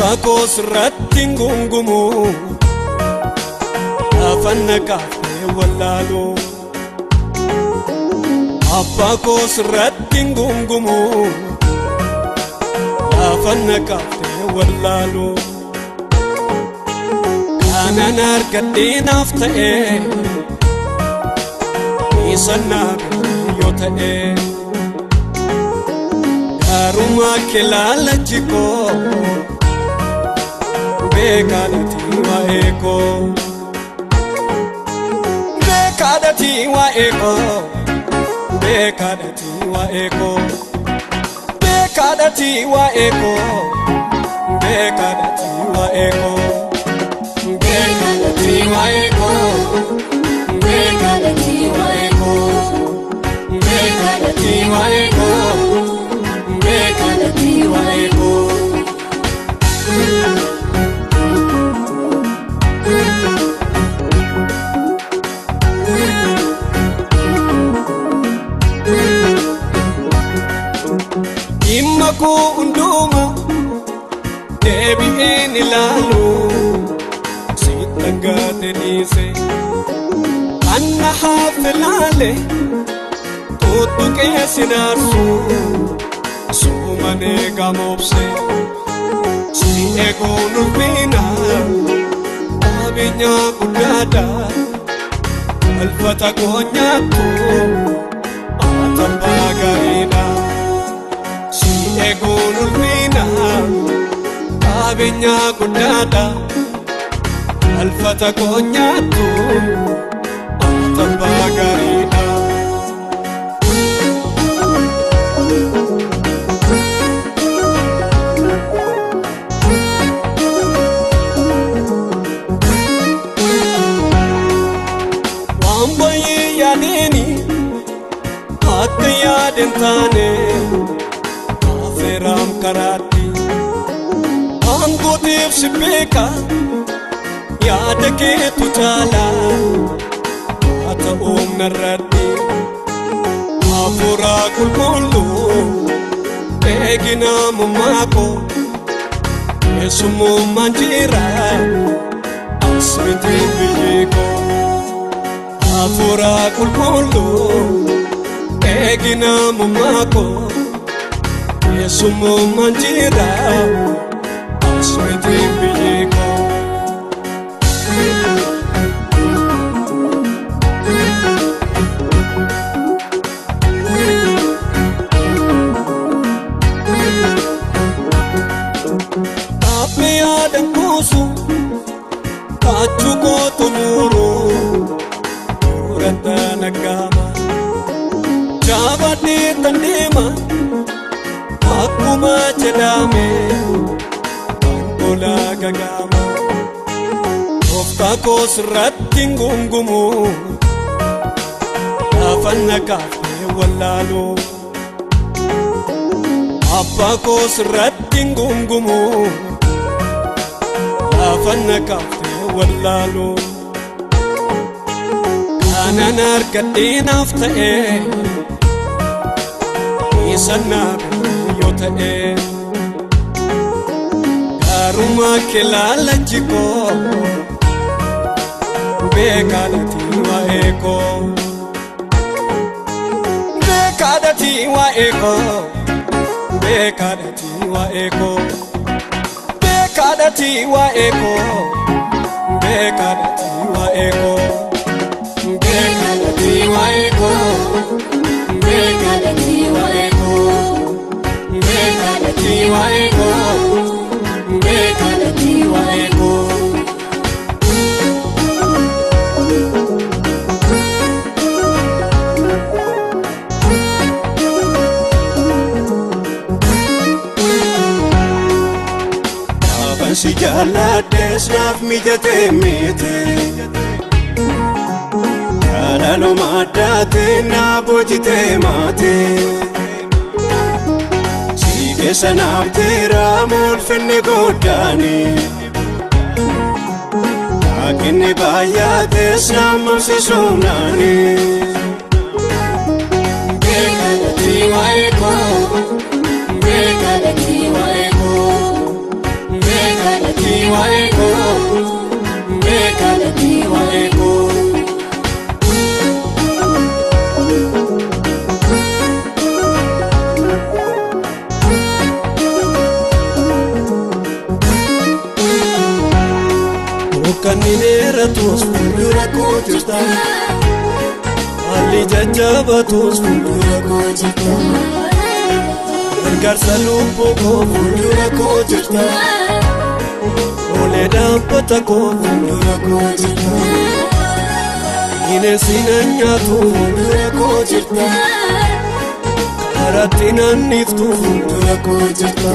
Takos ratting gungumu afanna kafe wallalo Apakos ratting gungumu afanna kafe wallalo Kana narkadin aftae Isanna yotae Karuma kelala chiko Bekadati wa eko Bekadati wa eko Bekadati wa eko Bekadati wa eko Bekadati wa eko Bekadati wa eko Bekadati wa eko Bekadati wa eko Bekadati wa eko Immaku unduma debi'in ilalu Sittangatenise Anna hafilale Tutuke sinarsu Sumane gamopse Si ego nulbina Abinya kudada Alfata konyaku Atambagarina Ego nulbina Abinya kudada Alfata konyatu Tambagarina Wambayi yanini Akaya dentane Ram karati Ango dev sibeka Yada ke tujala Ata narati Afura kulmulu Egina mumako Esumu manjira Asmiti biyeko Afura kulmulu Egina mumako Yesumu manjira Aswiti biyeko Tapi ada kusu Kacuko tunuru Urata nagama Jabati tandima Akuma jedame Angola gagama Oftakos ratting gungumu Afanna kafe wallalo Apakos ratting gungumu Afanna kafe wallalo Kana narkadin aftae Isanna yotae Karuma kelala chiko Bekadati wa eko Bekadati wa eko Bekadati wa eko Bekadati wa eko Bekadati wa eko Bekadati wa eko Bekadati wa eko Bekadati wa eko Bekadati wa eko Abansi jala desnaf mijate mite Dalo madate na bojite mate Chige sanabtera mulfinne godani Akinne bayate samamsi somnani Bekalati waeko Bekalati waeko Bekalati waeko Bekalati waeko Caninera tus fuldura cojita Ali jajaba tus fuldura cojita Garza lupo con fuldura cojita Ole dampata con fuldura cojita Ine sinanya tu fuldura cojita Karatina niftu fuldura cojita